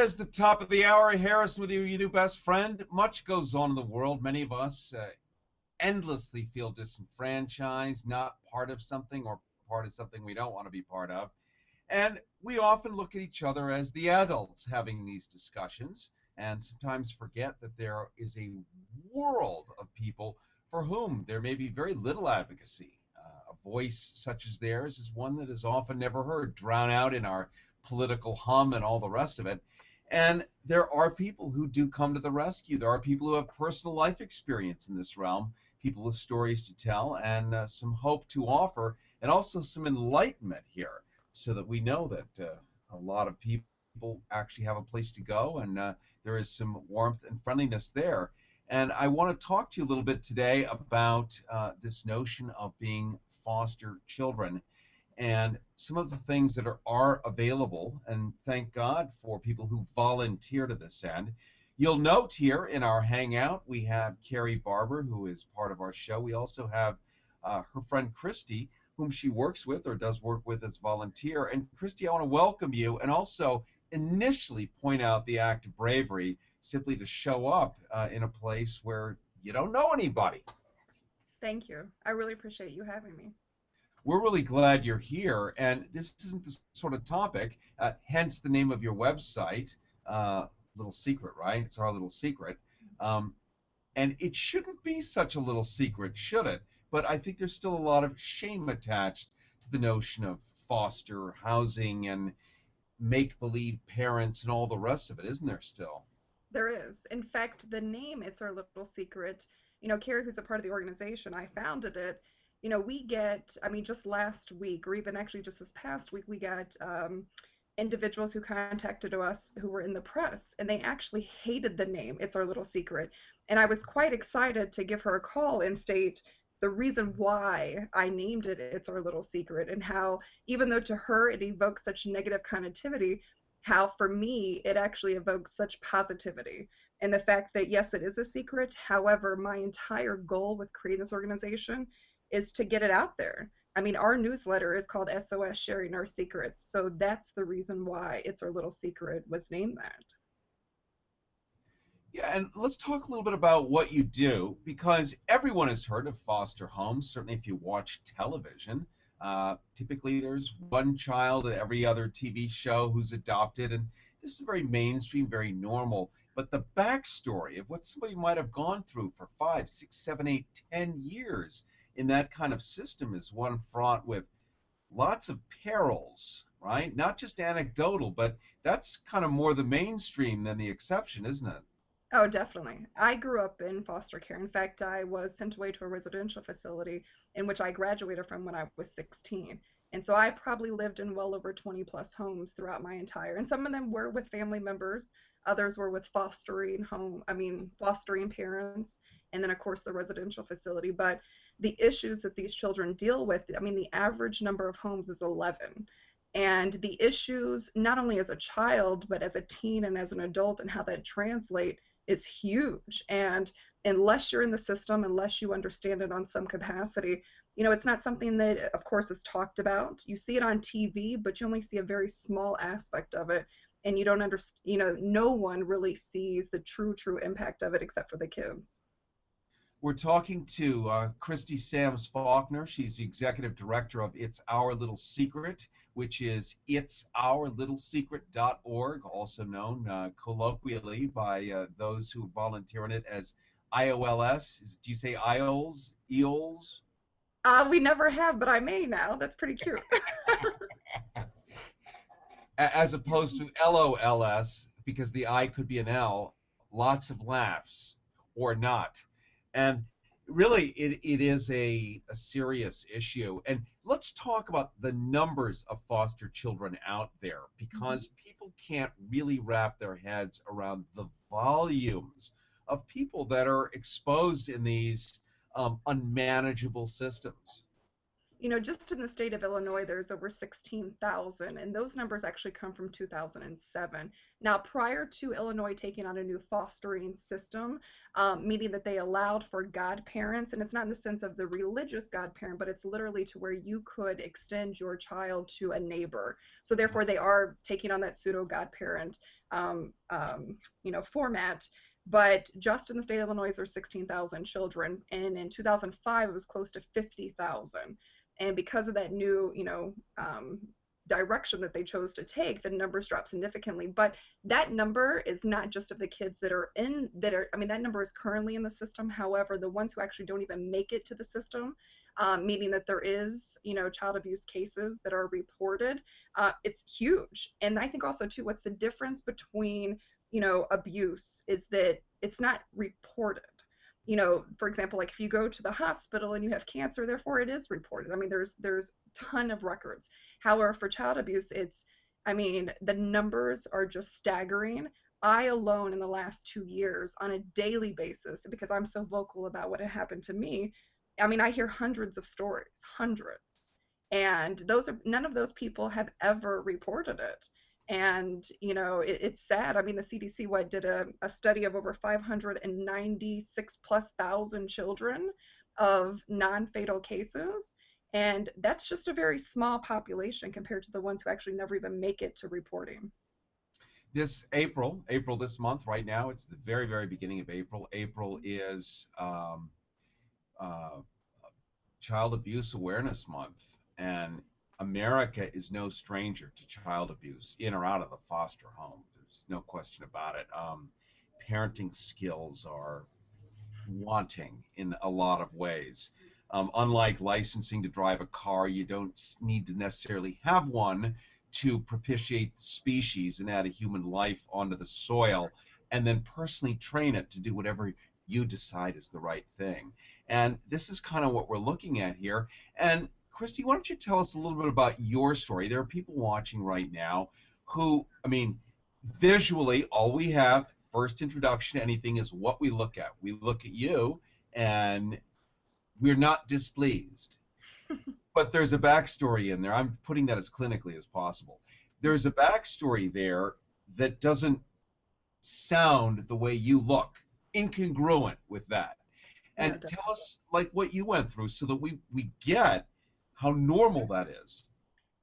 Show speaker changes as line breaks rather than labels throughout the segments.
is the top of the hour. Harrison with you, your new best friend. Much goes on in the world. Many of us endlessly feel disenfranchised, not part of something, or part of something we don't want to be part of. And we often look at each other as the adults having these discussions and sometimes forget that there is a world of people for whom there may be very little advocacy. A voice such as theirs is one that is often never heard, drowned out in our political hum and all the rest of it. And there are people who do come to the rescue. There are people who have personal life experience in this realm, people with stories to tell and some hope to offer, and also some enlightenment here so that we know that a lot of people actually have a place to go, and there is some warmth and friendliness there. And I want to talk to you a little bit today about this notion of being foster children and some of the things that are available. And thank God for people who volunteer to this end. You'll note here in our hangout, we have Carrie Barber, who is part of our show. We also have her friend Kristie, whom she works with or does work with as volunteer. And Kristie, I want to welcome you and also initially point out the act of bravery simply to show up in a place where you don't know anybody.
Thank you. I really appreciate you having me.
We're really glad you're here, and this isn't the sort of topic, hence the name of your website, Little Secret, right? It's our little secret. Um, and it shouldn't be such a little secret, should it? But I think there's still a lot of shame attached to the notion of foster housing and make-believe parents and all the rest of it, isn't there still?
There is. In fact, the name It's Our Little Secret, Carrie, who's a part of the organization, I founded it. We get, I mean, just last week, or even actually just this past week, we got individuals who contacted us who were in the press, and they actually hated the name It's Our Little Secret. And I was quite excited to give her a call and state the reason why I named it It's Our Little Secret, and how, even though to her it evokes such negative connotivity, how for me it actually evokes such positivity. And the fact that, yes, it is a secret. However, my entire goal with creating this organization is to get it out there. I mean, our newsletter is called SOS Sharing Our Secrets. So that's the reason why It's Our Little Secret was named that.
Yeah, and let's talk a little bit about what you do, because everyone has heard of foster homes, certainly if you watch television. Typically, there's one child in every other TV show who's adopted, and this is very mainstream, very normal. But the backstory of what somebody might have gone through for 5, 6, 7, 8, 10 years in that kind of system is one fraught with lots of perils, right? Not just anecdotal, but that's kind of more the mainstream than the exception, isn't it?
Oh, definitely. I grew up in foster care. In fact, I was sent away to a residential facility in which I graduated from when I was 16. And so I probably lived in well over 20 plus homes throughout my entire, and some of them were with family members, others were with fostering parents, and then of course the residential facility. But the issues that these children deal with, I mean, the average number of homes is 11. And the issues, not only as a child, but as a teen and as an adult, and how that translate is huge. And unless you're in the system, unless you understand it on some capacity, it's not something that, of course, is talked about. You see it on TV, but you only see a very small aspect of it. And you don't understand, no one really sees the true impact of it except for the kids.
We're talking to Kristie Sam-Faulkner. She's the executive director of It's Our Little Secret, which is itsourlittlesecret.org, also known colloquially by those who volunteer in it as IOLS. Do you say IOLS? EOLS?
We never have, but I may now. That's pretty cute.
As opposed to LOLS, because the I could be an L, lots of laughs, or not. And really, it is a serious issue. And let's talk about the numbers of foster children out there,
Mhm.
because people can't really wrap their heads around the volumes of people that are exposed in these unmanageable systems.
Just in the state of Illinois, there's over 16,000, and those numbers actually come from 2007. Now, prior to Illinois taking on a new fostering system, meaning that they allowed for godparents, and it's not in the sense of the religious godparent, but it's literally to where you could extend your child to a neighbor. So therefore, they are taking on that pseudo godparent. format. But just in the state of Illinois, there's 16,000 children, and in 2005 it was close to 50,000. And because of that new, direction that they chose to take, the numbers dropped significantly. But that number is not just of the kids I mean, that number is currently in the system. However, the ones who actually don't even make it to the system, meaning that there is, child abuse cases that are reported, it's huge. And I think also too, what's the difference between, abuse is that it's not reported. For example, like if you go to the hospital and you have cancer, therefore it is reported. I mean, there's ton of records. However, for child abuse, I mean, the numbers are just staggering. I alone in the last 2 years on a daily basis, because I'm so vocal about what had happened to me, I mean, I hear hundreds of stories, hundreds. And none of those people have ever reported it. And, it's sad. I mean, the CDC did a study of over 596 plus thousand children of non-fatal cases. And that's just a very small population compared to the ones who actually never even make it to reporting.
This April this month, right now, it's the very, very beginning of April. April is uh, Child Abuse Awareness Month, and America is no stranger to child abuse in or out of the foster home. There's no question about it. Parenting skills are wanting in a lot of ways. Unlike licensing to drive a car, you don't need to necessarily have one to propitiate the species and add a human life onto the soil and then personally train it to do whatever you decide is the right thing. And this is kind of what we're looking at here. And Kristie, why don't you tell us a little bit about your story? There are people watching right now who, I mean, visually, all we have, first introduction to anything, is what we look at. We look at you, and we're not displeased. But there's a backstory in there. I'm putting that as clinically as possible. There's a backstory there that doesn't sound the way you look, incongruent with that.
Yeah,
And tell us like what you went through so that we get how normal that is.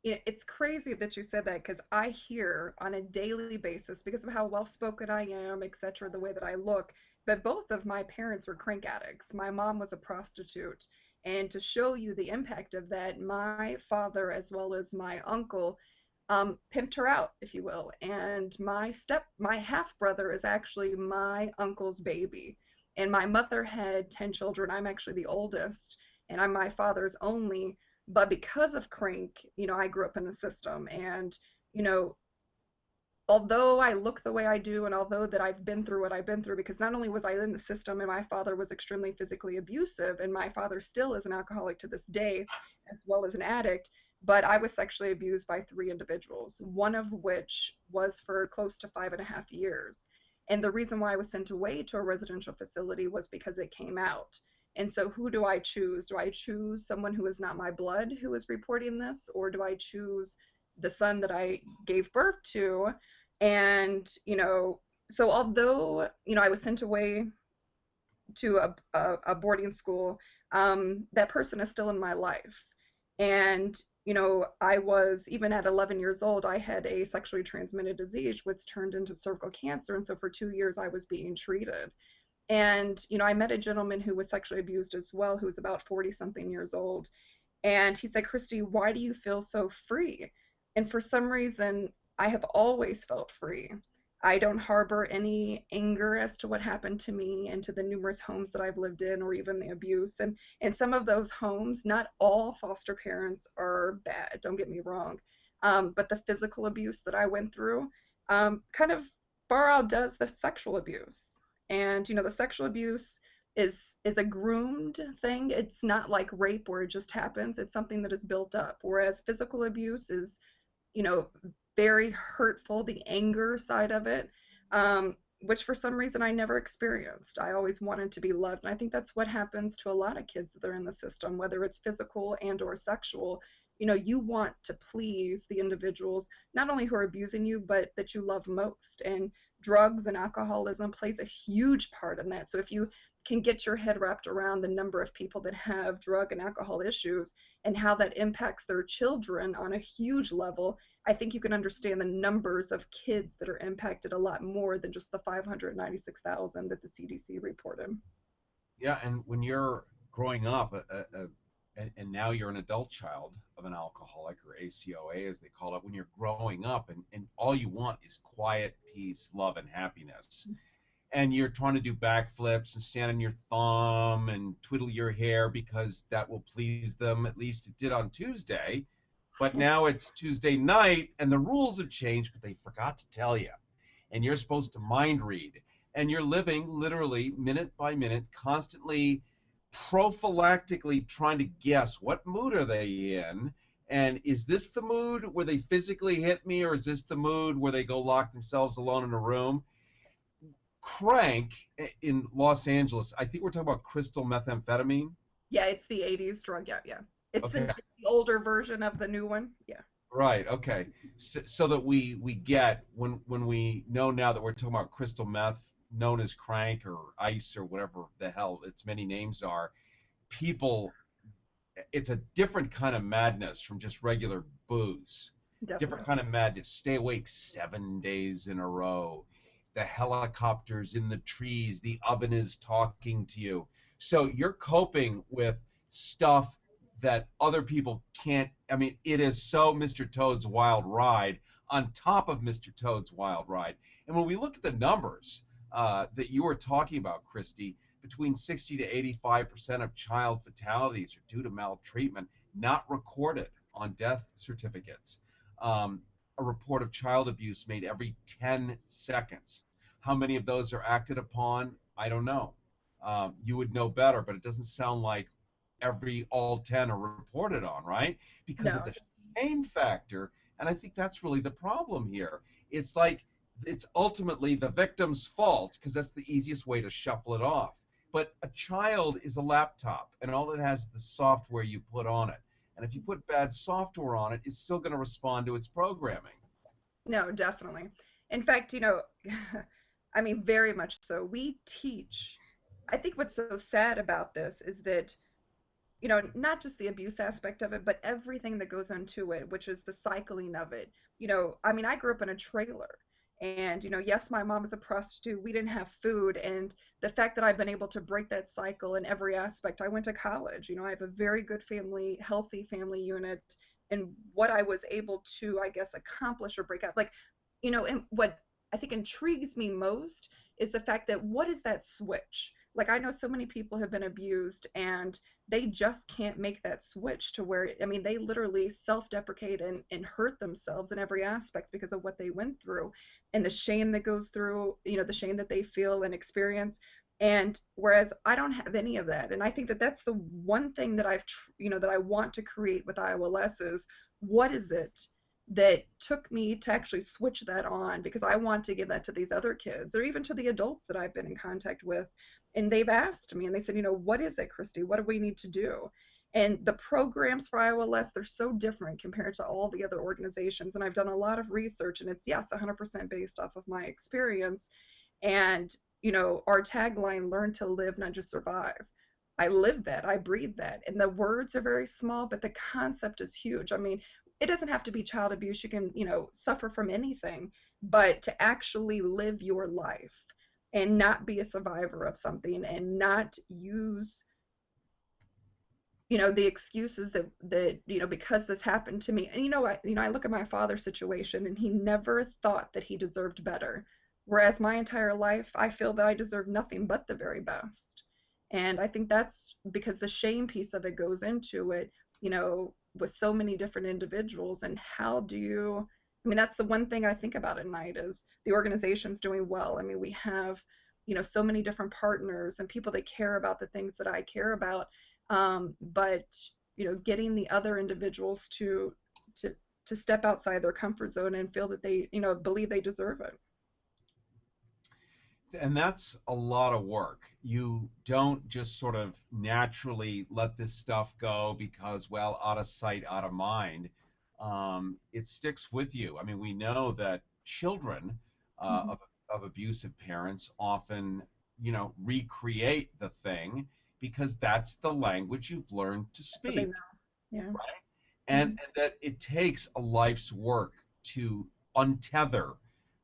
it's crazy that you said that because I hear on a daily basis, because of how well spoken I am, etc., the way that I look, but both of my parents were crank addicts. My mom was a prostitute. And to show you the impact of that, my father, as well as my uncle, pimped her out, if you will. And my half brother is actually my uncle's baby. And my mother had 10 children. I'm actually the oldest, and I'm my father's only. But because of crank, I grew up in the system. And, you know, although I look the way I do, and although that I've been through what I've been through, because not only was I in the system and my father was extremely physically abusive, and my father still is an alcoholic to this day, as well as an addict, but I was sexually abused by three individuals, one of which was for close to 5.5 years. And the reason why I was sent away to a residential facility was because it came out. And so, who do I choose? Do I choose someone who is not my blood who is reporting this, or do I choose the son that I gave birth to? And, so although, I was sent away to a boarding school, that person is still in my life. And, I was, even at 11 years old, I had a sexually transmitted disease, which turned into cervical cancer. And so for 2 years, I was being treated. And, I met a gentleman who was sexually abused as well, who was about 40 something years old. And he said, Kristie, why do you feel so free? And for some reason, I have always felt free. I don't harbor any anger as to what happened to me and to the numerous homes that I've lived in, or even the abuse. And in some of those homes, not all foster parents are bad, don't get me wrong. But the physical abuse that I went through kind of far outdoes the sexual abuse. And, the sexual abuse is a groomed thing. It's not like rape where it just happens. It's something that is built up. Whereas physical abuse is, you know, very hurtful, the anger side of it, which for some reason I never experienced. I always wanted to be loved. And I think that's what happens to a lot of kids that are in the system, whether it's physical and or sexual. You want to please the individuals, not only who are abusing you, but that you love most. And drugs and alcoholism plays a huge part in that. So if you can get your head wrapped around the number of people that have drug and alcohol issues and how that impacts their children on a huge level, I think you can understand the numbers of kids that are impacted a lot more than just the 596,000 that the CDC reported.
Yeah, and when you're growing up, and now you're an adult child of an alcoholic, or ACOA as they call it, when you're growing up, and all you want is quiet, peace, love, and happiness. And you're trying to do backflips and stand on your thumb and twiddle your hair because that will please them. At least it did on Tuesday. But now it's Tuesday night and the rules have changed, but they forgot to tell you. And you're supposed to mind read. And you're living literally minute by minute, constantly prophylactically trying to guess what mood are they in. And is this the mood where they physically hit me, or is this the mood where they go lock themselves alone in a room? Crank in Los Angeles, I think we're talking about crystal methamphetamine.
Yeah, it's the 80s drug. Yeah, yeah.
Okay,
It's the older version of the new one. Yeah.
right. Okay, so that we get, when we know now that we're talking about crystal meth, known as crank or ice or whatever the hell its many names are, people, it's a different kind of madness from just regular booze. Different
Definitely.
kind of madness. Stay awake 7 days in a row. The helicopters in the trees. The oven is talking to you. So you're coping with stuff that other people can't. I mean, it is so Mr. Toad's Wild Ride on top of Mr. Toad's Wild Ride. And when we look at the numbers that you were talking about, Kristie, between 60 to 85% of child fatalities are due to maltreatment, not recorded on death certificates. Um, a report of child abuse made every 10 seconds. How many of those are acted upon? I don't know. You would know better, but it doesn't sound like all 10 are reported on, right? Because of
No,
the shame factor. And I think that's really the problem here. It's like it's ultimately the victim's fault because that's the easiest way to shuffle it off. But a child is a laptop, and all it has is the software you put on it. And if you put bad software on it, it's still going to respond to its programming.
no, definitely. In fact, I mean, very much so. We teach. I think what's so sad about this is that, not just the abuse aspect of it, but everything that goes into it, which is the cycling of it. I mean, I grew up in a trailer. And, yes, my mom was a prostitute. We didn't have food. And the fact that I've been able to break that cycle in every aspect, I went to college. I have a very good family, healthy family unit. And what I was able to, I guess, accomplish or break out, like, and what I think intrigues me most is the fact that what is that switch? Like, I know so many people have been abused and they just can't make that switch to where, I mean, they literally self-deprecate and hurt themselves in every aspect because of what they went through and the shame that goes through, the shame that they feel and experience. And whereas I don't have any of that. And I think that that's the one thing that that I want to create with Iowa Less is what is it that took me to actually switch that on, because I want to give that to these other kids or even to the adults that I've been in contact with. And they've asked me and they said, what is it, Kristie? What do we need to do? And the programs for Iowa Less, they're so different compared to all the other organizations. And I've done a lot of research, and it's, yes, 100% based off of my experience. And, our tagline, learn to live, not just survive. I live that, I breathe that. And the words are very small, but the concept is huge. I mean, it doesn't have to be child abuse. You can, suffer from anything, but to actually live your life and not be a survivor of something and not use, the excuses that, because this happened to me. And I look at my father's situation and he never thought that he deserved better. Whereas my entire life, I feel that I deserve nothing but the very best. And I think that's because the shame piece of it goes into it, with so many different individuals. And how do you, I mean, that's the one thing I think about at night is the organization's doing well. I mean, we have, so many different partners and people that care about the things that I care about. But, getting the other individuals to, to step outside their comfort zone and feel that they, believe they deserve it.
And that's a lot of work. You don't just sort of naturally let this stuff go because, well, out of sight, out of mind. It sticks with you. I mean, we know that children
Mm-hmm.
of abusive parents often, recreate the thing because that's the language you've learned to
That's what they
speak,
know. Yeah.
right?
Mm-hmm.
And that it takes a life's work to untether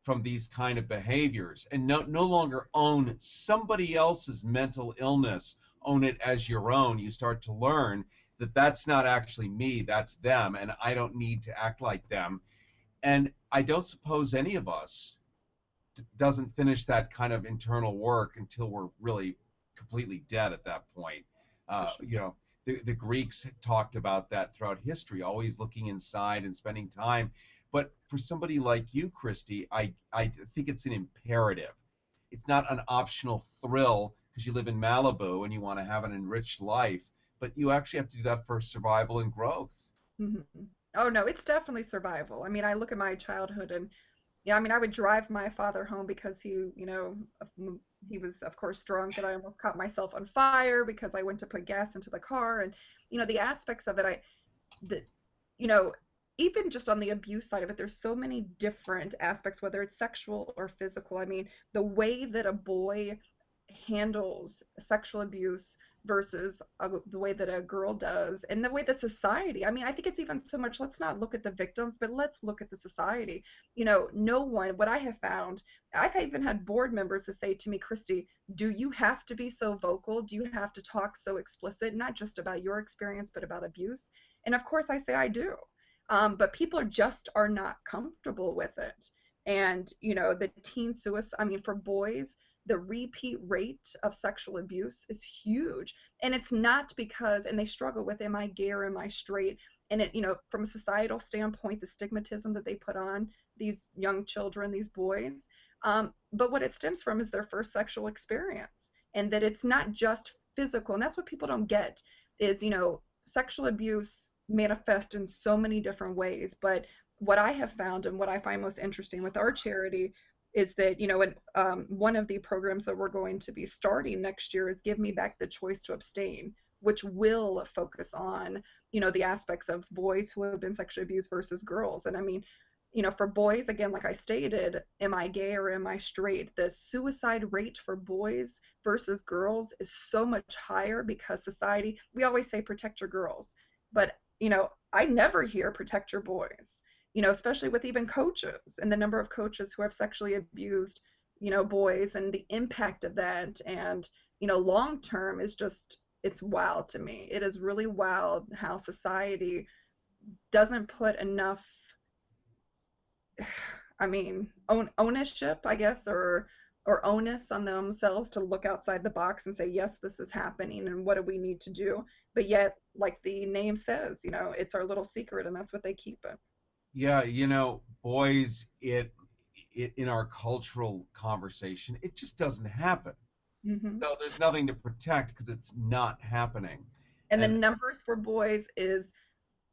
from these kind of behaviors and no longer own somebody else's mental illness, own it as your own. You start to learn that that's not actually me, that's them, and I don't need to act like them. And I don't suppose any of us doesn't finish that kind of internal work until we're really completely dead at that point.
For sure.
You know, the Greeks talked about that throughout history, always looking inside and spending time. But for somebody like you, Kristie, I think it's an imperative. It's not an optional thrill because you live in Malibu and you want to have an enriched life, but you actually have to do that for survival and growth.
Hmm. Oh no, it's definitely survival. I mean, I look at my childhood and yeah, I mean, I would drive my father home because he was of course drunk and I almost caught myself on fire because I went to put gas into the car and the aspects of it the you know even just on the abuse side of it, there's so many different aspects, whether it's sexual or physical. I mean, the way that a boy handles sexual abuse versus the way that a girl does, and the way that society, I mean, I think it's even so much, let's not look at the victims, but let's look at the society. No one, what I have found, I've even had board members to say to me, Kristie, do you have to be so vocal? Do you have to talk so explicit, not just about your experience but about abuse? And of course I say I do. But people are not comfortable with it. And the teen suicide, I mean, for boys, the repeat rate of sexual abuse is huge. And it's not because, and they struggle with, am I gay or am I straight? And from a societal standpoint, the stigmatism that they put on these young children, these boys. But what it stems from is their first sexual experience, and that it's not just physical. And that's what people don't get is, sexual abuse manifest in so many different ways. But what I have found and what I find most interesting with our charity is that in one of the programs that we're going to be starting next year is Give Me Back the Choice to Abstain, which will focus on the aspects of boys who have been sexually abused versus girls. And I mean, for boys, again, like I stated, am I gay or am I straight? The suicide rate for boys versus girls is so much higher because society, we always say protect your girls, but I never hear protect your boys, especially with even coaches and the number of coaches who have sexually abused, boys, and the impact of that. And, long term is just, it's wild to me. It is really wild how society doesn't put enough, I mean, ownership, I guess, or onus on themselves to look outside the box and say, yes, this is happening, and what do we need to do? But yet, like the name says, it's our little secret, and that's what they keep it.
Yeah, boys, it in our cultural conversation, it just doesn't happen.
Hmm.
So there's nothing to protect because it's not happening.
And the
And
numbers for boys is,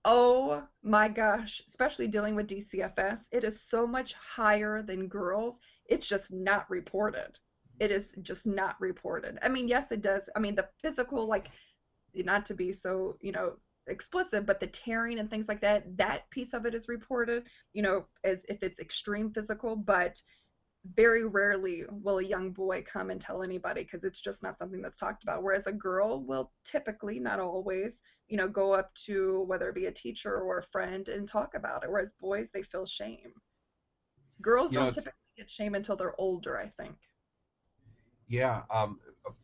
oh my gosh, especially dealing with DCFS, it is so much higher than girls. It's just not reported. It is just not reported. I mean, yes, it does. I mean, the physical, like, not to be so, explicit, but the tearing and things like that, that piece of it is reported, as if it's extreme physical, but very rarely will a young boy come and tell anybody because it's just not something that's talked about. Whereas a girl will typically, not always, go up to whether it be a teacher or a friend and talk about it. Whereas boys, they feel shame. Girls don't
it's
typically get shame until they're older, I think.
yeah,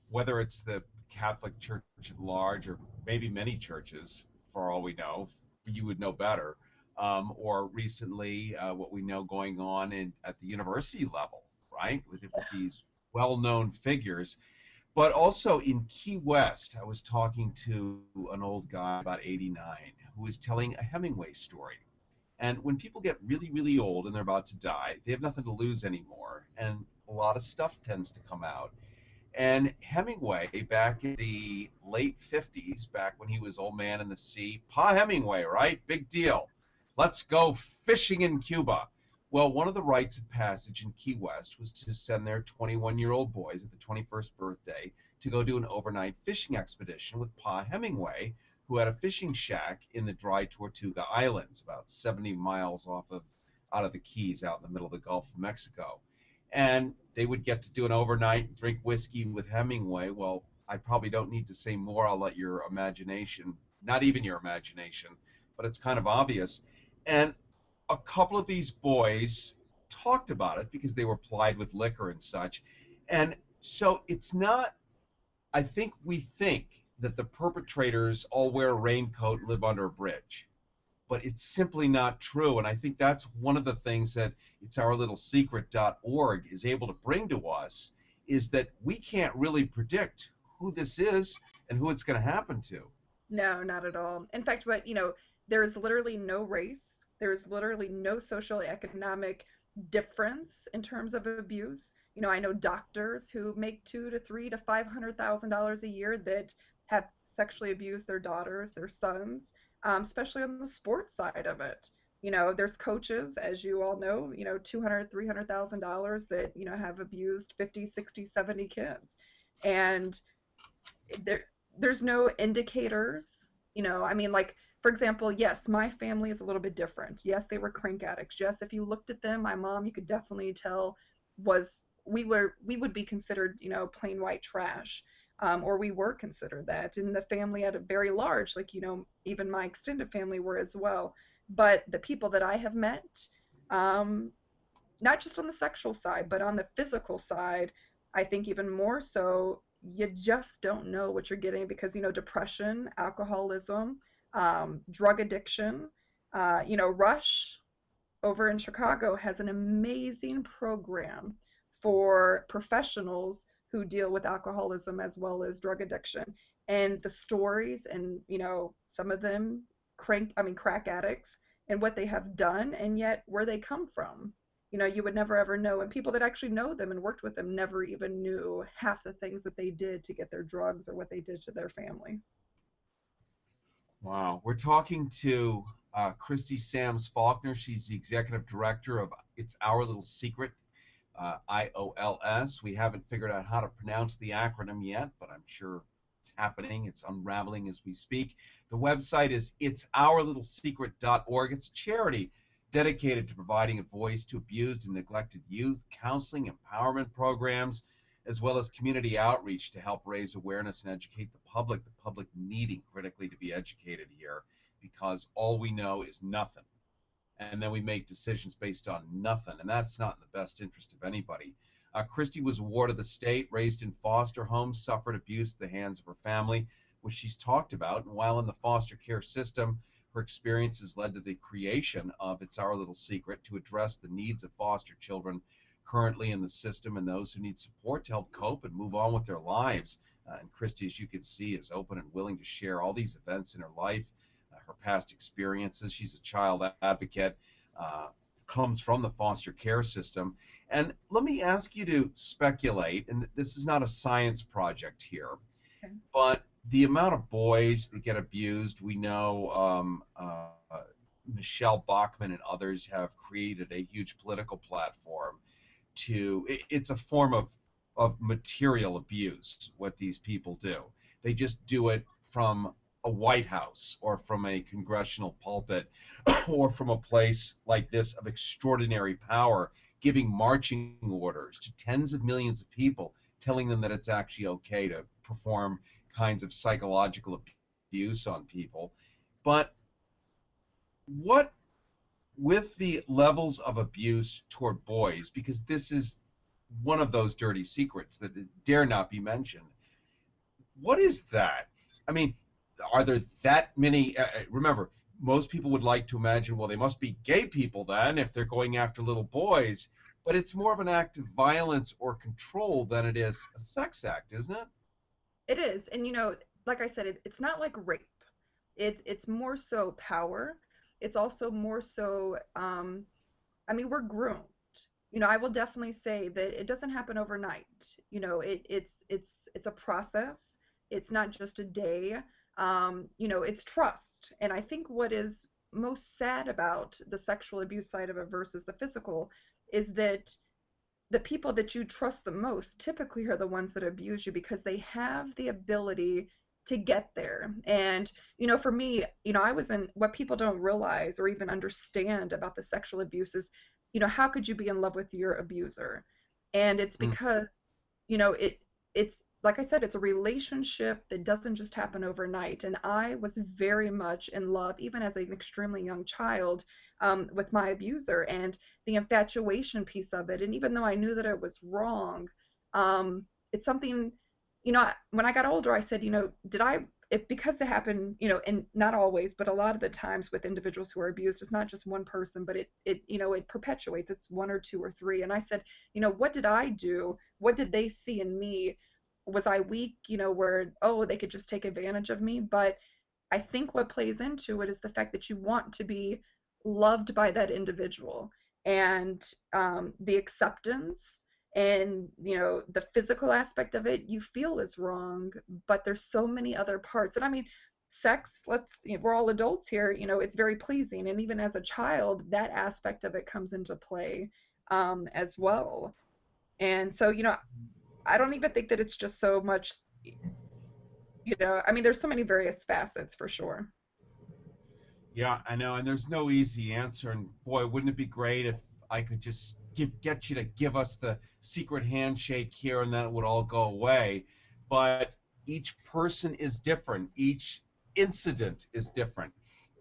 whether it's the Catholic Church at large or maybe many churches, for all we know, you would know better, or recently what we know going on at the university level, right, with these well-known figures. But also in Key West, I was talking to an old guy about 89 who was telling a Hemingway story. And when people get really, really old and they're about to die, they have nothing to lose anymore. And a lot of stuff tends to come out. And Hemingway, back in the late 50s, back when he was Old Man in the Sea, Pa Hemingway, right? Big deal. Let's go fishing in Cuba. Well, one of the rites of passage in Key West was to send their 21-year-old boys at the 21st birthday to go do an overnight fishing expedition with Pa Hemingway, who had a fishing shack in the dry Tortuga Islands, about 70 miles out of the Keys, out in the middle of the Gulf of Mexico. And they would get to do an overnight, drink whiskey with Hemingway. Well, I probably don't need to say more. I'll let your imagination, not even your imagination, but it's kind of obvious. And a couple of these boys talked about it because they were plied with liquor and such. And so it's not, I think we think that the perpetrators all wear a raincoat and live under a bridge, but it's simply not true. And I think that's one of the things that it's our little secret.org is able to bring to us, is that we can't really predict who this is and who it's going to happen to.
No, not at all. In fact, there is literally no race. There is literally no social economic difference in terms of abuse. I know doctors who make two to three to $500,000 a year that have sexually abused their daughters, their sons, especially on the sports side of it. There's coaches, as you all know, 200, $300,000 that, have abused 50, 60, 70 kids. And there there's no indicators. I mean, like, for example, yes, my family is a little bit different. Yes, they were crank addicts. Yes, if you looked at them, my mom, you could definitely tell, was we would be considered, plain white trash. Or we were considered that, and the family had a very large, like, even my extended family were as well. But the people that I have met, um, not just on the sexual side, but on the physical side, I think even more so, you just don't know what you're getting because, depression, alcoholism, drug addiction. Rush over in Chicago has an amazing program for professionals who deal with alcoholism as well as drug addiction. And the stories, and, some of them crack addicts, and what they have done, and yet where they come from. You would never ever know. And people that actually know them and worked with them never even knew half the things that they did to get their drugs or what they did to their families.
Wow. We're talking to Kristie Sams-Faulkner. She's the executive director of It's Our Little Secret, IOLS. We haven't figured out how to pronounce the acronym yet, but I'm sure it's happening. It's unraveling as we speak. The website is it'sourlittlesecret.org. It's a charity dedicated to providing a voice to abused and neglected youth, counseling, empowerment programs, as well as community outreach to help raise awareness and educate the public needing critically to be educated here, because all we know is nothing. And then we make decisions based on nothing, and that's not in the best interest of anybody. Kristie was a ward of the state, raised in foster homes, suffered abuse at the hands of her family, which she's talked about. And while in the foster care system, her experiences led to the creation of It's Our Little Secret to address the needs of foster children currently in the system and those who need support to help cope and move on with their lives. And Kristie, as you can see, is open and willing to share all these events in her life, her past experiences. She's a child advocate, comes from the foster care system. And let me ask you to speculate, and this is not a science project here,
Okay.
but the amount of boys that get abused, we know Michelle Bachmann and others have created a huge political platform it's a form of material abuse, what these people do. They just do it from a White House or from a congressional pulpit or from a place like this of extraordinary power, giving marching orders to tens of millions of people, telling them that it's actually okay to perform kinds of psychological abuse on people. But what with the levels of abuse toward boys, because this is one of those dirty secrets that dare not be mentioned. What is that? I mean, are there that many? Remember, most people would like to imagine, well, they must be gay people then if they're going after little boys, but it's more of an act of violence or control than it is a sex act, isn't it?
It is. And, like I said, it's not like rape. It's more so power. It's also more so, we're groomed. I will definitely say that it doesn't happen overnight. It's a process. It's not just a day. It's trust. And I think what is most sad about the sexual abuse side of it versus the physical is that the people that you trust the most typically are the ones that abuse you because they have the ability to get there. And, for me, I was in what people don't realize or even understand about the sexual abuse is, how could you be in love with your abuser? And it's
Mm.
because, it's like I said, it's a relationship that doesn't just happen overnight. And I was very much in love, even as an extremely young child, with my abuser and the infatuation piece of it. And even though I knew that it was wrong, it's something, when I got older, I said, did I, if because it happened, and not always, but a lot of the times with individuals who are abused, it's not just one person, but it perpetuates. It's one or two or three. And I said, what did I do? What did they see in me? Was I weak, where, oh, they could just take advantage of me? But I think what plays into it is the fact that you want to be loved by that individual, and the acceptance and the physical aspect of it you feel is wrong, but there's so many other parts. And I mean, sex, we're all adults here, it's very pleasing, and even as a child that aspect of it comes into play as well. And so I don't even think that it's just so much, I mean, there's so many various facets for sure.
Yeah, I know, and there's no easy answer. And boy, wouldn't it be great if I could just get you to give us the secret handshake here, and then it would all go away. But each person is different. Each incident is different.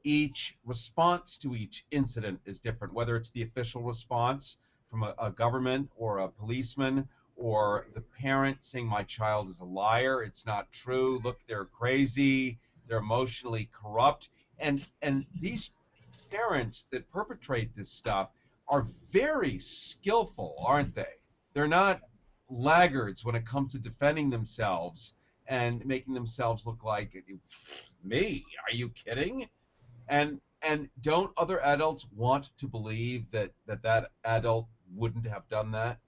Each response to each incident is different, whether it's the official response from a government or a policeman, or the parent saying my child is a liar, it's not true, look, they're crazy, they're emotionally corrupt. And these parents that perpetrate this stuff are very skillful, aren't they? They're not laggards when it comes to defending themselves and making themselves look like me. Are you kidding? And don't other adults want to believe that adult wouldn't have done that?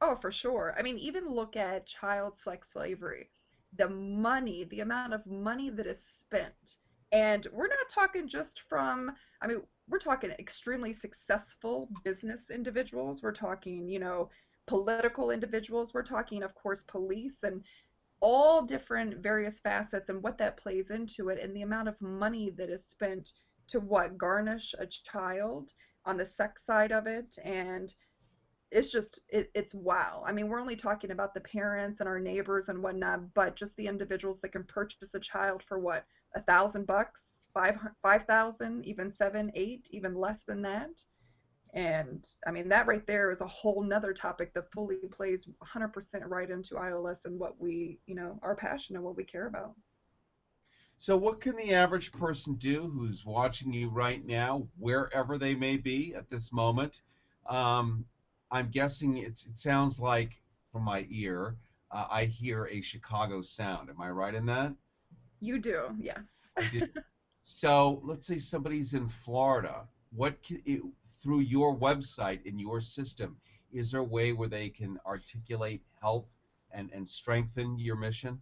Oh, for sure. I mean, even look at child sex slavery. The amount of money that is spent. And we're not talking just from, I mean, we're talking extremely successful business individuals. We're talking, political individuals. We're talking, of course, police and all different various facets and what that plays into it, and the amount of money that is spent to what garnish a child on the sex side of it. And it's wow. I mean, we're only talking about the parents and our neighbors and whatnot, but just the individuals that can purchase a child for what, $1,000, 5,000, even seven, eight, even less than that. And I mean, that right there is a whole nother topic that fully plays 100% right into IOLS and what we, our passion and what we care about.
So, what can the average person do who's watching you right now, wherever they may be at this moment? Um, I'm guessing it sounds like, from my ear, I hear a Chicago sound. Am I right in that?
You do, yes.
I do. So, let's say somebody's in Florida. Through your website in your system, is there a way where they can articulate help and strengthen your mission?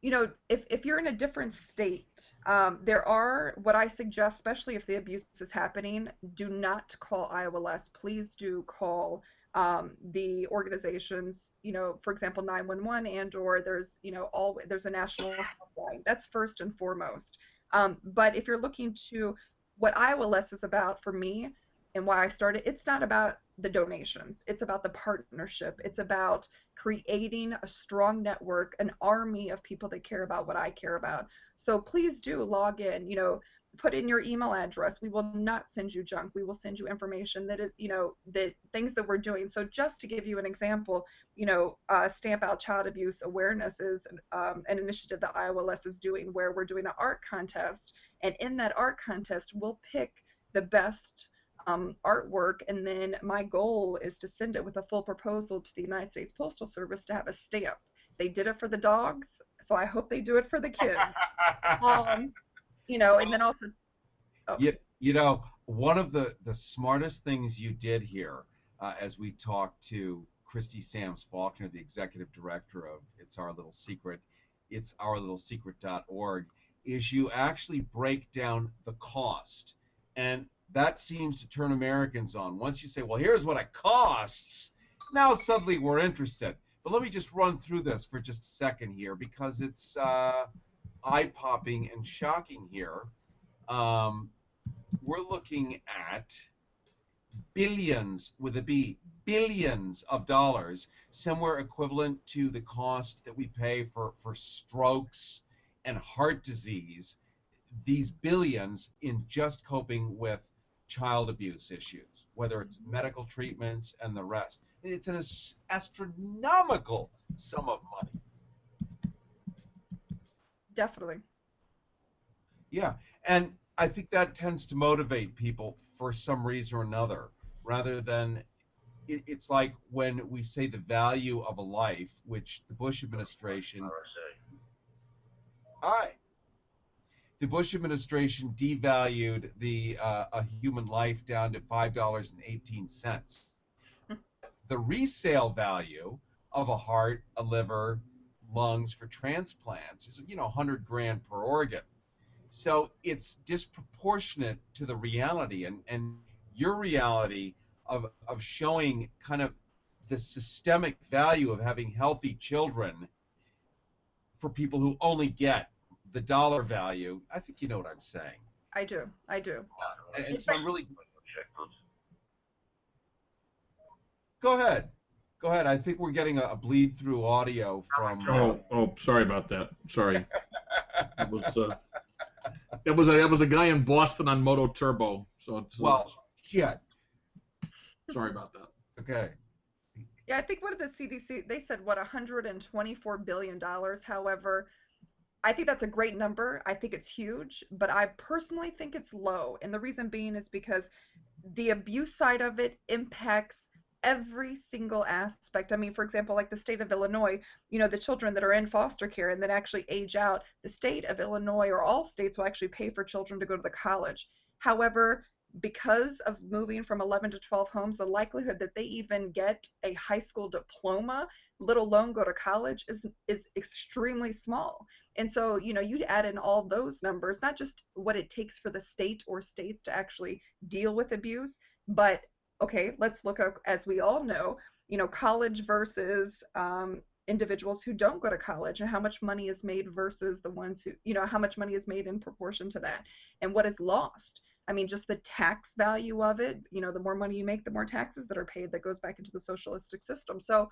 If you're in a different state, there are what I suggest, especially if the abuse is happening, do not call IOLS. Please do call the organizations, for example, 911, and or there's a national helpline. That's first and foremost. But if you're looking to what IOLS is about for me and why I started, it's not about the donations. It's about the partnership. It's about creating a strong network, an army of people that care about what I care about. So please do log in, put in your email address. We will not send you junk. We will send you information that is, that things that we're doing. So just to give you an example, Stamp Out Child Abuse Awareness is an initiative that IOLS is doing, where we're doing an art contest. And in that art contest, we'll pick the best artwork, and then my goal is to send it with a full proposal to the United States Postal Service to have a stamp. They did it for the dogs, so I hope they do it for the kids. Um, and then
Well,
also, oh,
one of the smartest things you did here, as we talked to Kristie Sam-Faulkner, the executive director of It's Our Little Secret.org, is you actually break down the cost. And that seems to turn Americans on. Once you say, well, here's what it costs, now suddenly we're interested. But let me just run through this for just a second here, because it's eye-popping and shocking here. Um, we're looking at billions with a B, billions of dollars, somewhere equivalent to the cost that we pay for strokes and heart disease, these billions in just coping with child abuse issues, whether it's medical treatments and the rest. It's an astronomical sum of money.
Definitely.
Yeah, and I think that tends to motivate people for some reason or another, rather than it's like when we say the value of a life, which the Bush administration, I, the Bush administration devalued the a human life down to $5.18. The resale value of a heart, a liver, lungs for transplants is 100 grand per organ. So it's disproportionate to the reality, and your reality of showing kind of the systemic value of having healthy children for people who only get the dollar value. I think you know what I'm saying.
I do. I do.
And
In
so
fact,
I'm really, go ahead. Go ahead. I think we're getting a bleed through audio from.
Oh, sorry about that. Sorry. It was that was a guy in Boston on Moto Turbo. So
Well, shit.
sorry about that.
Okay.
yeah, I think one of the CDC, they said, what, $124 billion. However, I think that's a great number. I think it's huge, but I personally think it's low. And the reason being is because the abuse side of it impacts every single aspect. I mean, for example, like the state of Illinois, the children that are in foster care and then actually age out, the state of Illinois or all states will actually pay for children to go to the college. However, because of moving from 11 to 12 homes, the likelihood that they even get a high school diploma, let alone go to college, is extremely small. And so, you add in all those numbers, not just what it takes for the state or states to actually deal with abuse, but okay, let's look at, as we all know, college versus individuals who don't go to college, and how much money is made versus the ones who, how much money is made in proportion to that, and what is lost. I mean, just the tax value of it, the more money you make, the more taxes that are paid that goes back into the socialistic system. So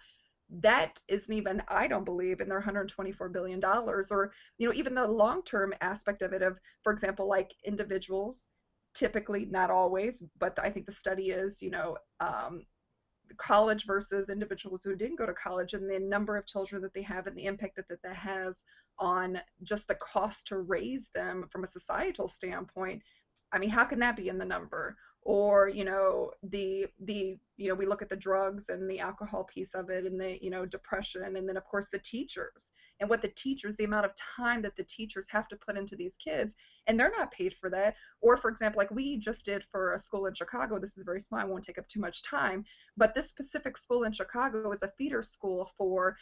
that isn't even, I don't believe, in their $124 billion, or, even the long-term aspect of it of, for example, like individuals, typically, not always, but I think the study is, college versus individuals who didn't go to college, and the number of children that they have and the impact that has on just the cost to raise them from a societal standpoint. I mean, how can that be in the number? Or, we look at the drugs and the alcohol piece of it, and the, depression, and then of course the teachers, and what the teachers, the amount of time that the teachers have to put into these kids, and they're not paid for that. Or, for example, like we just did for a school in Chicago, this is very small, I won't take up too much time, but this specific school in Chicago is a feeder school for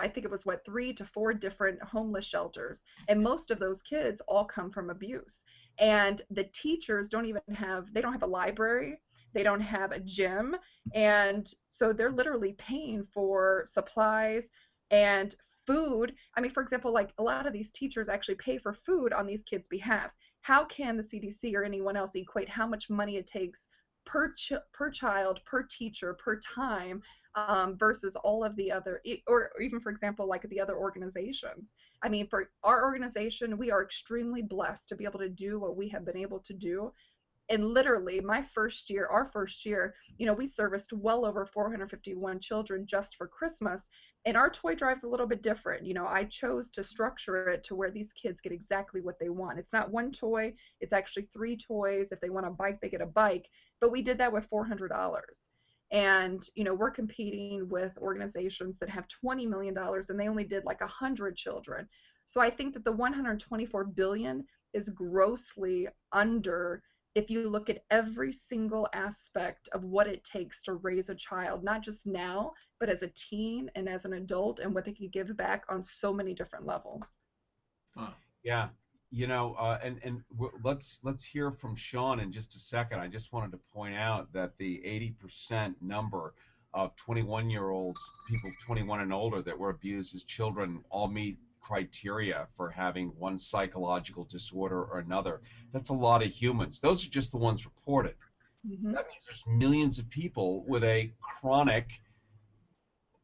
I think it was, what, 3 to 4 different homeless shelters. And most of those kids all come from abuse. And the teachers they don't have a library, they don't have a gym. And so they're literally paying for supplies and food. I mean, for example, like a lot of these teachers actually pay for food on these kids' behalf. How can the CDC or anyone else equate how much money it takes per child, per teacher, per time, versus all of the other, or even, for example, like the other organizations? I mean, for our organization, we are extremely blessed to be able to do what we have been able to do. And literally, our first year, we serviced well over 451 children just for Christmas. And our toy drive's a little bit different. I chose to structure it to where these kids get exactly what they want. It's not one toy, it's actually 3 toys. If they want a bike, they get a bike. But we did that with $400. And, we're competing with organizations that have $20 million, and they only did like 100 children. So I think that the 124 billion is grossly under, if you look at every single aspect of what it takes to raise a child, not just now, but as a teen and as an adult, and what they can give back on so many different levels.
Huh. Yeah, let's hear from Sean in just a second. I just wanted to point out that the 80% number of 21-year-olds, people 21 and older, that were abused as children all meet criteria for having one psychological disorder or another. That's a lot of humans. Those are just the ones reported.
Hmm.
That means there's millions of people with a chronic,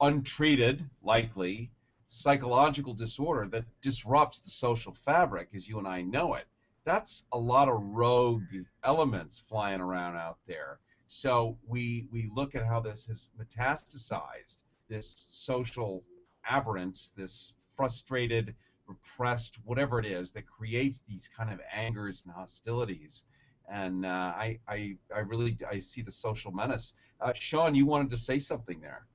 untreated, likely, psychological disorder that disrupts the social fabric as you and I know it. That's a lot of rogue elements flying around out there. So we look at how this has metastasized, this social aberrance, this frustrated, repressed, whatever it is that creates these kind of angers and hostilities. And I really I see the social menace. Sean, you wanted to say something there.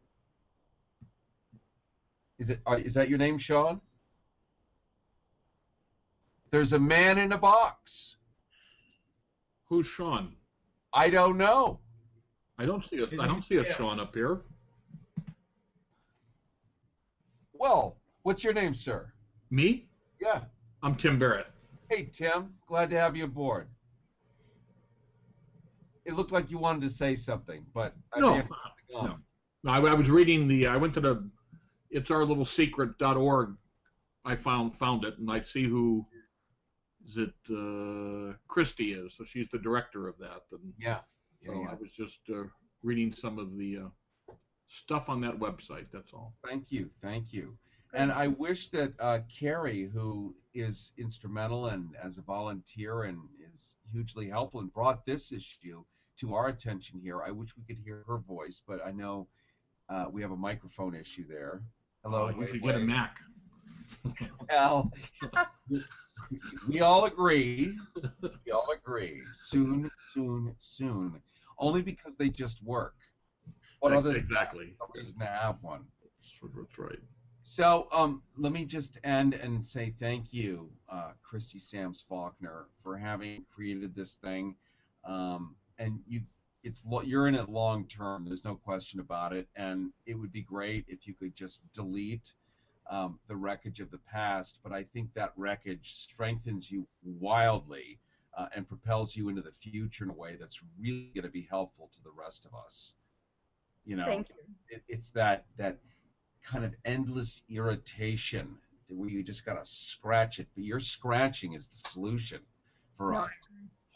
Is that your name, Sean? There's a man in a box.
Who's Sean?
I don't know.
I don't see I don't see a Sean up here.
Well, what's your name, sir?
Me?
Yeah.
I'm Tim Barrett.
Hey, Tim. Glad to have you aboard. It looked like you wanted to say something, but I
No,
may have to go
no.
on.
No, I was reading I went to the itsourlittlesecret.org. I found it, and I see who is it Kristie is. So she's the director of that. And
Yeah.
so
Yeah.
I was just reading some of the stuff on that website. That's all.
Thank you. Thank you. And I wish that Carrie, who is instrumental and as a volunteer and is hugely helpful and brought this issue to our attention here, I wish we could hear her voice, but I know we have a microphone issue there. Hello.
You should get a Mac.
Well, we all agree. We all agree. Soon, soon, soon. Only because they just work. What other
Exactly.
reason to have one?
That's right.
So let me just end and say thank you, Kristie Sam-Faulkner, for having created this thing. And you're in it long term. There's no question about it. And it would be great if you could just delete the wreckage of the past. But I think that wreckage strengthens you wildly and propels you into the future in a way that's really going to be helpful to the rest of us. You know,
Thank you.
It's that kind of endless irritation where you just got to scratch it, but your scratching is the solution for us.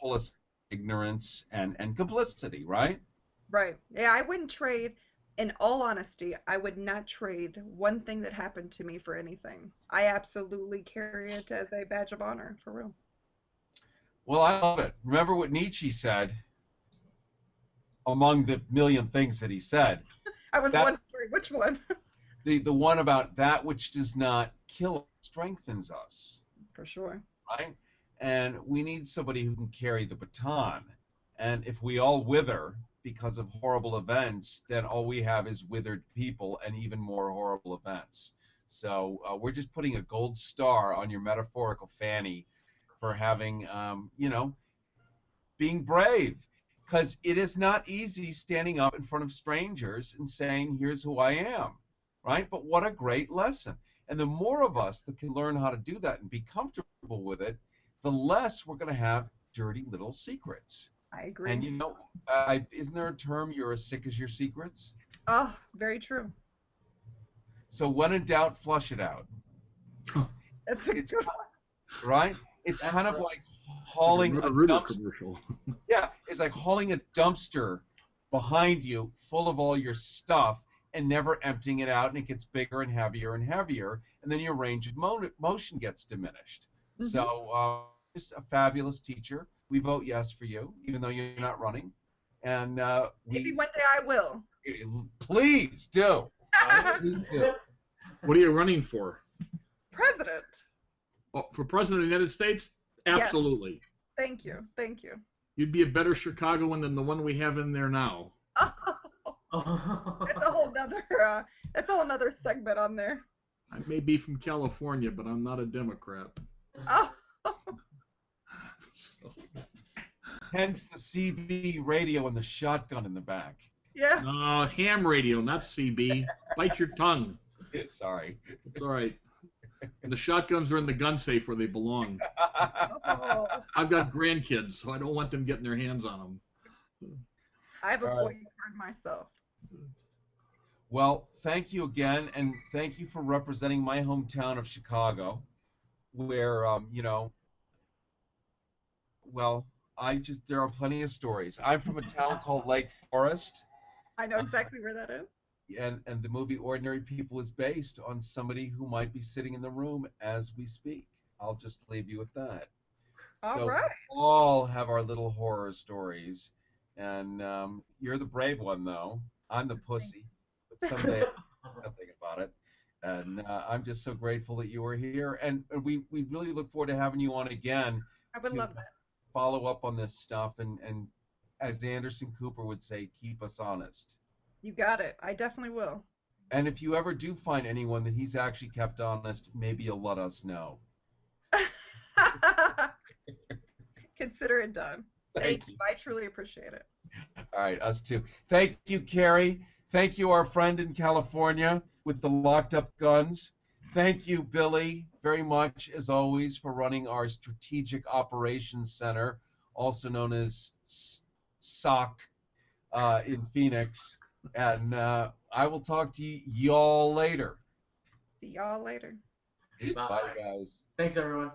Full of ignorance and complicity, right?
Right. Yeah, I wouldn't trade, in all honesty, I would not trade one thing that happened to me for anything. I absolutely carry it as a badge of honor, for real.
Well, I love it. Remember what Nietzsche said, among the million things that he said.
I was wondering which one.
The one about that which does not kill strengthens us.
For sure.
Right? And we need somebody who can carry the baton. And if we all wither because of horrible events, then all we have is withered people and even more horrible events. So we're just putting a gold star on your metaphorical fanny for having, being brave. Because it is not easy standing up in front of strangers and saying, here's who I am. Right? But what a great lesson. And the more of us that can learn how to do that and be comfortable with it, the less we're going to have dirty little secrets.
I agree.
And isn't there a term, you're as sick as your secrets?
Oh, very true.
So when in doubt, flush it out.
That's a good one.
Right? It's kind of like hauling a dumpster.
Commercial.
Yeah, it's like hauling a dumpster behind you full of all your stuff and never emptying it out, and it gets bigger and heavier, and then your range of motion gets diminished. Mm-hmm. So just a fabulous teacher. We vote yes for you, even though you're not running. And
maybe one day I will.
Please do. Please do.
What are you running for?
President.
Oh, for president of the United States? Absolutely.
Yes. Thank you. Thank you.
You'd be a better Chicagoan than the one we have in there now.
That's a whole nother segment on there.
I may be from California, but I'm not a Democrat.
Oh.
Hence the CB radio and the shotgun in the back.
Yeah.
No, ham radio, not CB. Bite your tongue.
Sorry.
It's all right. And the shotguns are in the gun safe where they belong.
Oh.
I've got grandkids, so I don't want them getting their hands on them.
I have a point card myself.
Well, thank you again, and thank you for representing my hometown of Chicago, where, well, There are plenty of stories. I'm from a town called Lake Forest,
I know exactly where that is.
and the movie Ordinary People is based on somebody who might be sitting in the room as we speak. I'll just leave you with that.
All
So we
right.
all have our little horror stories, and you're the brave one, though. I'm the pussy, but someday I'll think about it. And I'm just so grateful that you were here, and we really look forward to having you on again
I would
to
love that.
follow up on this stuff, and as Anderson Cooper would say, keep us honest.
You got it. I definitely will.
And if you ever do find anyone that he's actually kept honest, maybe you'll let us know.
Consider it done.
Thank you.
I truly appreciate it.
All right, us too. Thank you, Carrie. Thank you, our friend in California with the locked up guns. Thank you, Billy, very much, as always, for running our Strategic Operations Center, also known as SOC, in Phoenix. And I will talk to y'all later.
See y'all later.
Bye, guys.
Thanks, everyone.